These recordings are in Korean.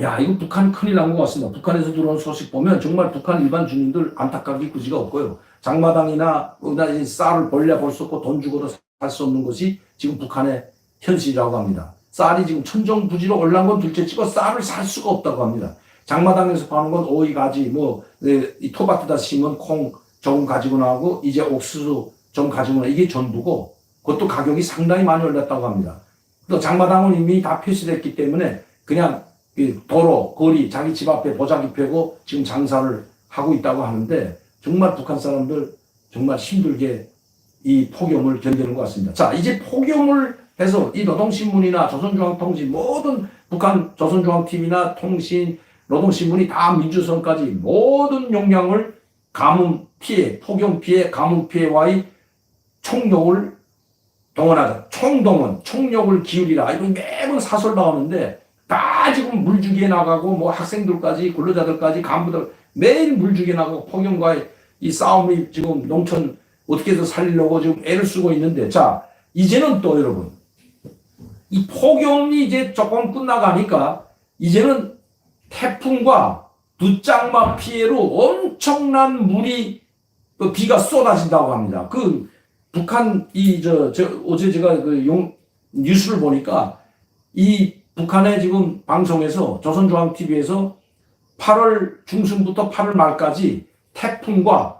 야, 이거 북한 큰일 난 것 같습니다. 북한에서 들어온 소식 보면 정말 북한 일반 주민들 안타깝기 그지가 없고요. 장마당이나 이 쌀을 벌려 볼 수 없고 돈 주고도 살 수 없는 것이 지금 북한의 현실이라고 합니다. 쌀이 지금 천정부지로 올라온 건 둘째치고 쌀을 살 수가 없다고 합니다. 장마당에서 파는 건 오이, 가지, 이 토마토다 심은 콩 조금 가지고 나오고 이제 옥수수 좀 가지고 나오고 이게 전부고 그것도 가격이 상당히 많이 올랐다고 합니다. 또 장마당은 이미 다 표시됐기 때문에 그냥 도로, 거리, 자기 집 앞에 보자기 펴고 지금 장사를 하고 있다고 하는데 정말 북한 사람들 정말 힘들게 이 폭염을 견디는 것 같습니다. 자, 이제 폭염을 해서 이 노동신문이나 조선중앙통신 모든 북한 조선중앙TV나 통신, 노동신문이 다 민주선까지 모든 역량을 가뭄 피해, 폭염 피해, 가뭄 피해와의 총력을 동원하자. 총동원, 총력을 기울이라. 이거 매번 사설 나오는데 다 지금 물주기에 나가고 뭐 학생들까지 근로자들까지 간부들 매일 물주기에 나가고 폭염과의 이 싸움이 지금 농촌 어떻게 해서 살리려고 지금 애를 쓰고 있는데 자 이제는 또 여러분 이 폭염이 이제 조금 끝나가니까 이제는 태풍과 두장마 피해로 엄청난 물이 비가 쏟아진다고 합니다. 그 북한 어제 제가 뉴스를 보니까 이 북한의 지금 방송에서 조선중앙TV에서 8월 중순부터 8월 말까지 태풍과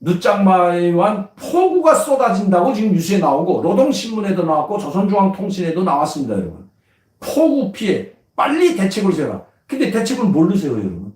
늦장마에 의한 폭우가 쏟아진다고 지금 뉴스에 나오고 노동신문에도 나왔고 조선중앙통신에도 나왔습니다, 여러분. 폭우 피해 빨리 대책을 세워라. 근데 대책을 뭘로 세워요, 여러분?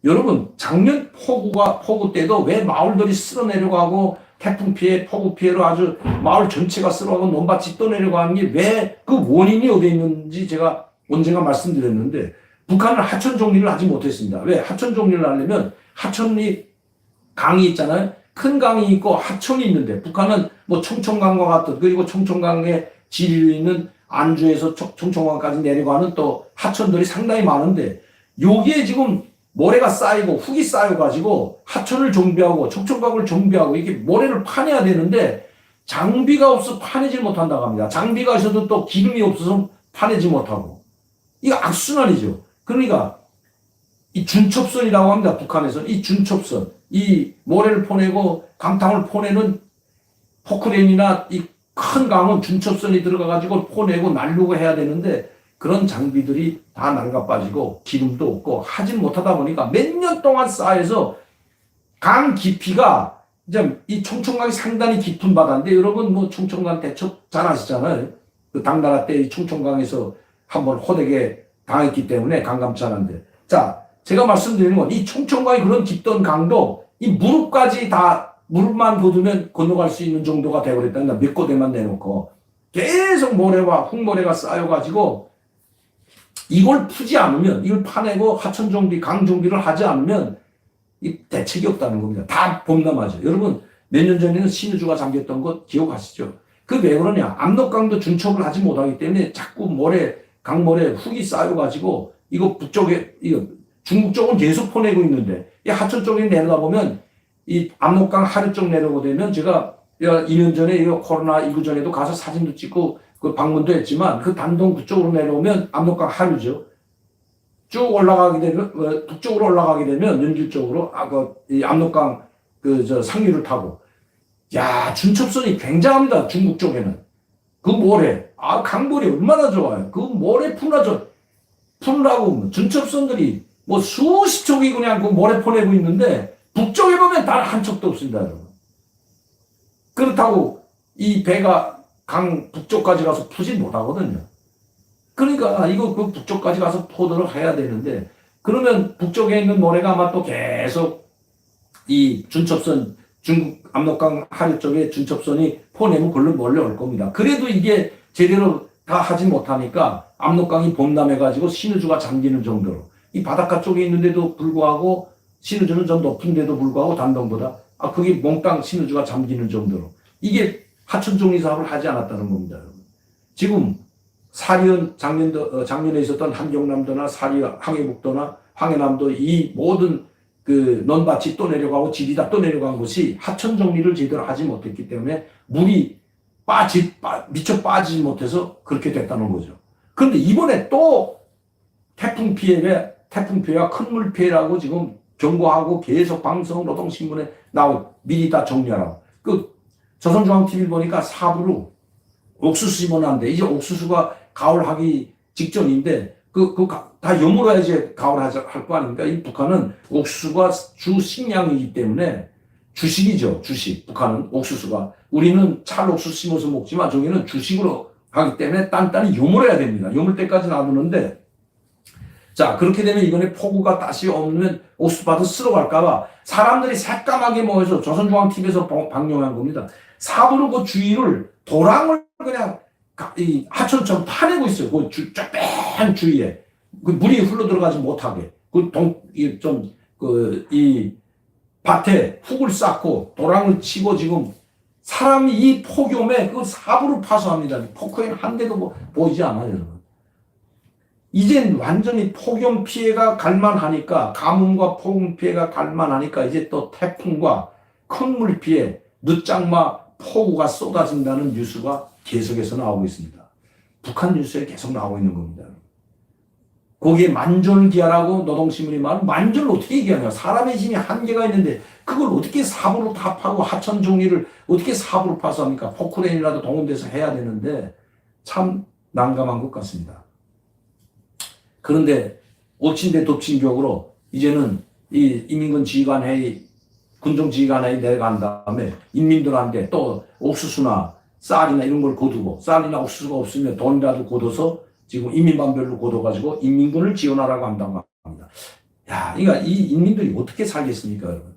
여러분 작년 폭우 때도 왜 마을들이 쓸어내려가고 태풍 피해, 폭우 피해로 아주 마을 전체가 쓸어가고 논밭이 떠내려가는 게 왜 그 원인이 어디에 있는지 제가 언젠가 말씀드렸는데 북한은 하천 정리를 하지 못했습니다. 왜? 하천 정리를 하려면 하천이 강이 있잖아요. 큰 강이 있고 하천이 있는데 북한은 뭐 청천강과 같은 그리고 청천강의 지류에 있는 안주에서 청천강까지 내려가는 또 하천들이 상당히 많은데 여기에 지금 모래가 쌓이고 흙이 쌓여가지고 하천을 정비하고 청천강을 정비하고 이게 모래를 파내야 되는데 장비가 없어 파내지 못한다고 합니다. 장비가 있어도 또 기름이 없어서 파내지 못하고 이거 악순환이죠. 그러니까 이 준첩선이라고 합니다. 북한에서는 이 준첩선 이 모래를 포내고 강탕을 포내는 포크레인이나 이 큰 강은 준첩선이 들어가가지고 포내고 날르고 해야 되는데 그런 장비들이 다 낡아 빠지고 기름도 없고 하진 못하다 보니까 몇 년 동안 쌓여서 강 깊이가 이제 이 청천강이 상당히 깊은 바다인데 여러분 뭐 청천강 대첩 잘 아시잖아요. 그 당나라 때 이 청천강에서 한번 호되게 당했기 때문에 강감찬한데 자 제가 말씀드리는 건 이 청천강이 그런 깊던 강도 이 무릎까지 다 무릎만 걷으면 건너갈 수 있는 정도가 되어버렸다. 몇 고대만 내놓고 계속 모래와 흙모래가 쌓여가지고 이걸 푸지 않으면 이걸 파내고 하천 정비, 강 정비를 하지 않으면 이 대책이 없다는 겁니다. 다 범람하죠. 여러분 몇 년 전에는 신의주가 잠겼던 것 기억하시죠? 그 왜 그러냐? 압록강도 준첩을 하지 못하기 때문에 자꾸 강모래 흙이 쌓여가지고 이거 북쪽에 중국 쪽은 계속 포내고 있는데 이 하천 쪽에 내려다 보면 이 압록강 하류 쪽 내려오게 되면 제가 2년 전에 코로나19 전에도 가서 사진도 찍고 그 방문도 했지만 그 단동 그쪽으로 내려오면 압록강 하류죠. 쭉 올라가게 되면 북쪽으로 올라가게 되면 연길 쪽으로 이 압록강 상류를 타고 야 준첩선이 굉장합니다. 중국 쪽에는 그 모래 강물이 얼마나 좋아요. 그 모래 푸느라고 준첩선들이 뭐 수십 척이 그냥 그 모래 포내고 있는데 북쪽에 보면 단 한 척도 없습니다, 여러분. 그렇다고 이 배가 강 북쪽까지 가서 푸지 못하거든요. 그러니까 이거 그 북쪽까지 가서 포도를 해야 되는데 그러면 북쪽에 있는 모래가 아마 또 계속 이 준첩선 중국 압록강 하류 쪽에 준첩선이 포내면 걸로 몰려올 겁니다. 그래도 이게 제대로 다 하지 못하니까 압록강이 범람해가지고 신의주가 잠기는 정도로 이 바닷가 쪽에 있는데도 불구하고 신의주는 좀 높은데도 불구하고 단동보다 그게 몽땅 신의주가 잠기는 정도로 이게 하천 정리 사업을 하지 않았다는 겁니다, 여러분. 지금 사리현 작년에 있었던 한경남도나 항해북도나 황해남도 이 모든 그 논밭이 또 내려가고 집이 다 또 내려간 것이 하천 정리를 제대로 하지 못했기 때문에 물이 미쳐 빠지지 못해서 그렇게 됐다는 거죠. 그런데 이번에 또 태풍 피해가 큰 물 피해라고 지금 경고하고 계속 방송 노동신문에 나오고 미리 다 정리하라고. 조선중앙TV 보니까 사부로 옥수수 심어놨는데 이제 옥수수가 가을하기 직전인데 다 여물어야지 가을 할 거 아닙니까? 이 북한은 옥수수가 주 식량이기 때문에 주식이죠. 주식. 북한은 옥수수가. 우리는 찰옥수수 심어서 먹지만 저기는 주식으로 하기 때문에 단단히 여물어야 됩니다. 여물 때까지 놔두는데 자, 그렇게 되면 이번에 폭우가 다시 오면 옥수수밭은 쓸어갈까봐 사람들이 새까맣게 모여서 조선중앙TV에서 방영한 겁니다. 사부로 그 주위를 도랑을 그냥 이 하천처럼 파내고 있어요. 그 쫙 주위에. 그 물이 흘러 들어가지 못하게. 이 밭에 훅을 쌓고 도랑을 치고 지금 사람이 이 폭염에 그 사부로 파서 합니다. 폭염 한 대도 보이지 않아요, 여러분. 이젠 완전히 폭염 피해가 갈만하니까, 가뭄과 폭염 피해가 갈만하니까 이제 또 태풍과 큰 물 피해, 늦장마 폭우가 쏟아진다는 뉴스가 계속해서 나오고 있습니다. 북한 뉴스에 계속 나오고 있는 겁니다. 거기에 만전을 기하라고 노동신문이 말하면 만전을 어떻게 얘기하냐. 사람의 힘이 한계가 있는데 그걸 어떻게 사부로 다 파고 하천 정리를 어떻게 사부로 파서 합니까? 포크레인이라도 동원돼서 해야 되는데 참 난감한 것 같습니다. 그런데 엎친데 덮친 격으로 이제는 이 인민군 지휘관회의 군종지휘관회의 내려간 다음에 인민들한테 또 옥수수나 쌀이나 이런 걸 거두고 쌀이나 옥수수가 없으면 돈이라도 거둬서 지금 인민반별로 거둬가지고 인민군을 지원하라고 한다고 합니다. 야, 그러니까 이 인민들이 어떻게 살겠습니까, 여러분?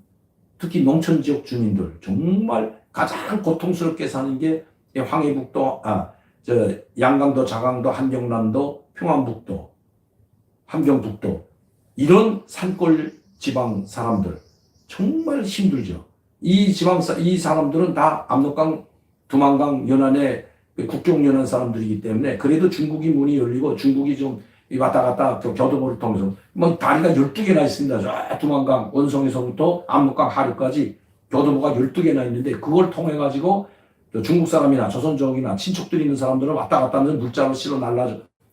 특히 농촌 지역 주민들 정말 가장 고통스럽게 사는 게 황해북도, 양강도, 자강도, 한경남도, 평안북도, 함경북도 이런 산골 지방 사람들 정말 힘들죠. 이 사람들은 다 압록강, 두만강 연안에 국경 연안 사람들이기 때문에 그래도 중국이 문이 열리고 중국이 좀 왔다 갔다 교도보를 통해서 다리가 12개나 있습니다. 저 두만강 원성에서부터 압록강 하류까지 교도보가 12개나 있는데 그걸 통해 가지고 중국 사람이나 조선족이나 친척들이 있는 사람들은 왔다 갔다 하면서 물자로 실어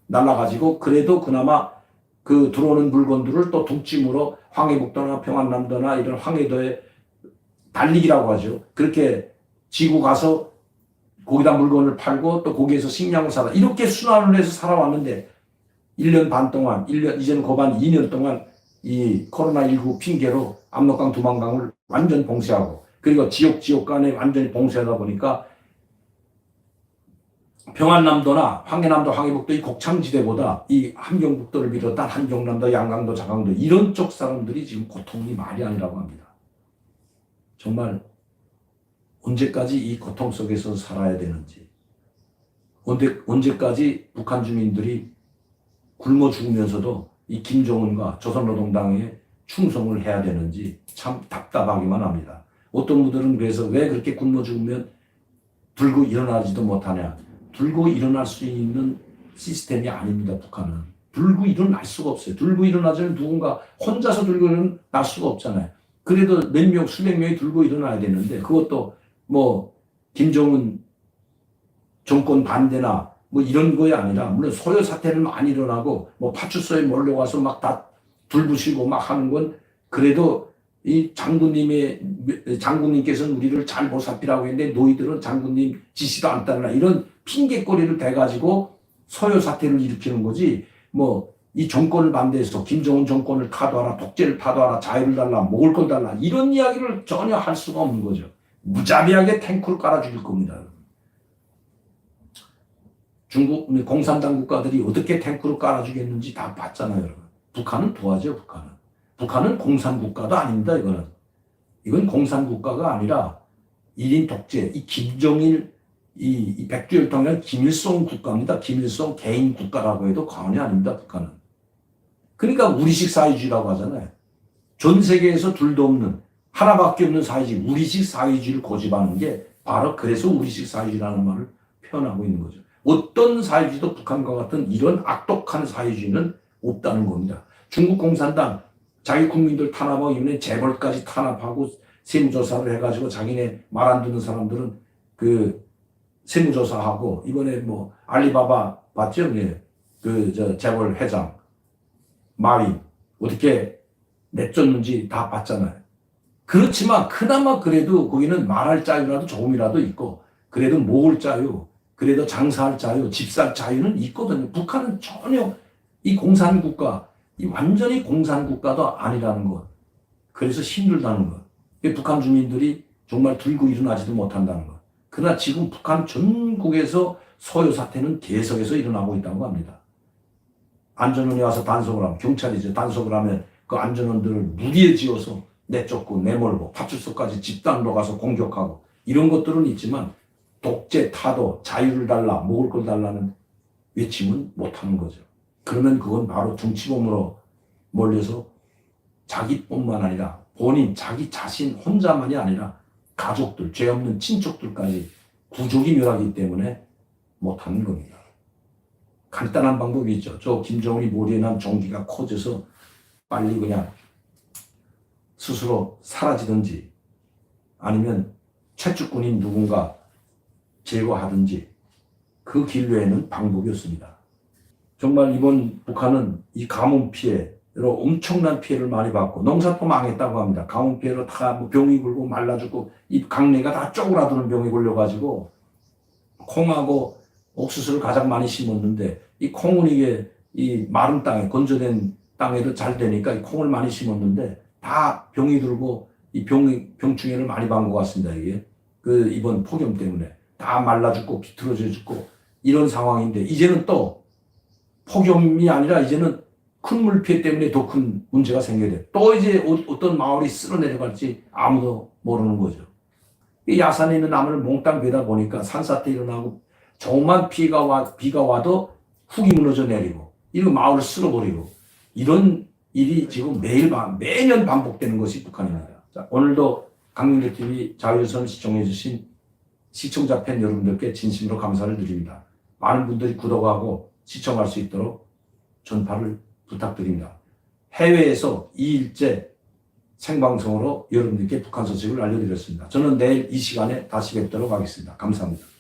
날라가지고 그래도 그나마 그 들어오는 물건들을 또 둥찜으로 황해북도나 평안남도나 이런 황해도에 달리기라고 하죠. 그렇게 지고 가서 거기다 물건을 팔고 또 거기에서 식량을 사다. 이렇게 순환을 해서 살아왔는데 1년 반 동안, 이제는 거반 2년 동안 이 코로나19 핑계로 압록강, 두만강을 완전 봉쇄하고 그리고 지역 간에 완전히 봉쇄하다 보니까 평안남도나 황해남도, 황해북도 이 곡창지대보다 이 함경북도를 비롯한 한경남도, 양강도, 자강도 이런 쪽 사람들이 지금 고통이 말이 아니라고 합니다. 정말 언제까지 이 고통 속에서 살아야 되는지, 언제까지 북한 주민들이 굶어 죽으면서도 이 김정은과 조선노동당에 충성을 해야 되는지 참 답답하기만 합니다. 어떤 분들은 그래서 왜 그렇게 굶어 죽으면 들고 일어나지도 못하냐. 들고 일어날 수 있는 시스템이 아닙니다, 북한은. 들고 일어날 수가 없어요. 들고 일어나자면 누군가 혼자서 들고 일어날 수가 없잖아요. 그래도 몇 명, 수백 명이 들고 일어나야 되는데 그것도 김정은 정권 반대나 이런 거에 아니라 물론 소요 사태는 많이 일어나고 파출소에 몰려와서 막 다 둘부시고 막 하는 건 그래도 이 장군님께서는 우리를 잘 보살피라고 했는데 너희들은 장군님 지시도 안 따르나 이런 핑계거리를 대가지고 소요 사태를 일으키는 거지 이 정권을 반대해서 김정은 정권을 타도하라, 독재를 타도하라, 자유를 달라, 먹을 걸 달라 이런 이야기를 전혀 할 수가 없는 거죠. 무자비하게 탱크를 깔아 죽일 겁니다. 중국 공산당 국가들이 어떻게 탱크를 깔아 주겠는지 다 봤잖아요, 여러분. 북한은 도와줘, 북한은 공산국가도 아닙니다, 이건 공산국가가 아니라 1인 독재, 이 김정일, 이 백두혈통이란 김일성 국가입니다. 김일성 개인 국가라고 해도 과언이 아닙니다, 북한은. 그러니까 우리식 사회주의라고 하잖아요. 전 세계에서 둘도 없는, 하나밖에 없는 사회주의, 우리식 사회주의를 고집하는 게 바로 그래서 우리식 사회주의라는 말을 표현하고 있는 거죠. 어떤 사회주의도 북한과 같은 이런 악독한 사회주의는 없다는 겁니다. 중국 공산당 자기 국민들 탄압하고 이번에 재벌까지 탄압하고 세무조사를 해가지고 자기네 말 안 듣는 사람들은 세무조사하고 이번에 알리바바 봤죠? 재벌 회장 마위 어떻게 내쫓는지 다 봤잖아요. 그렇지만 그나마 그래도 거기는 말할 자유라도 조금이라도 있고 그래도 먹을 자유, 그래도 장사할 자유, 집 살 자유는 있거든요. 북한은 전혀 이 공산국가, 이 완전히 공산국가도 아니라는 것. 그래서 힘들다는 것. 북한 주민들이 정말 들고 일어나지도 못한다는 것. 그러나 지금 북한 전국에서 소요 사태는 계속해서 일어나고 있다고 합니다. 안전원이 와서 단속을 하면, 경찰이죠. 단속을 하면 그 안전원들을 무리에 지어서 내쫓고 내몰고 파출소까지 집단으로 가서 공격하고 이런 것들은 있지만 독재, 타도, 자유를 달라, 먹을 걸 달라는 외침은 못하는 거죠. 그러면 그건 바로 정치범으로 몰려서 자기뿐만 아니라 본인, 자기 자신 혼자만이 아니라 가족들, 죄 없는 친척들까지 구족이 멸하기 때문에 못하는 겁니다. 간단한 방법이 있죠. 저 김정은이 머리에 난 종기가 커져서 빨리 그냥 스스로 사라지든지 아니면 채축군인 누군가 제거하든지 그 길 외에는 방법이 없습니다. 정말 이번 북한은 이 가뭄 피해로 엄청난 피해를 많이 받고 농사도 망했다고 합니다. 가뭄 피해로 다 뭐 병이 굴고 말라 죽고 이 강내가 다 쪼그라드는 병이 걸려가지고 콩하고 옥수수를 가장 많이 심었는데 이 콩은 이게 이 마른 땅에 건조된 땅에도 잘 되니까 이 콩을 많이 심었는데 다 병이 들고 이 병충해를 많이 받은 것 같습니다. 이게 그 이번 폭염 때문에 다 말라 죽고 비틀어져 죽고 이런 상황인데 이제는 또 폭염이 아니라 이제는 큰 물피해 때문에 더 큰 문제가 생겨야 돼. 또 이제 어떤 마을이 쓸어 내려갈지 아무도 모르는 거죠. 이 야산에 있는 나무를 몽땅 베다 보니까 산사태 일어나고 조금만 비가 와도 훅이 무너져 내리고 이거 마을을 쓸어버리고 이런 일이 지금 매년 반복되는 것이 북한입니다. 자, 오늘도 강민규TV 자유선 시청해주신 시청자 팬 여러분들께 진심으로 감사를 드립니다. 많은 분들이 구독하고 시청할 수 있도록 전파를 부탁드립니다. 해외에서 2일째 생방송으로 여러분들께 북한 소식을 알려드렸습니다. 저는 내일 이 시간에 다시 뵙도록 하겠습니다. 감사합니다.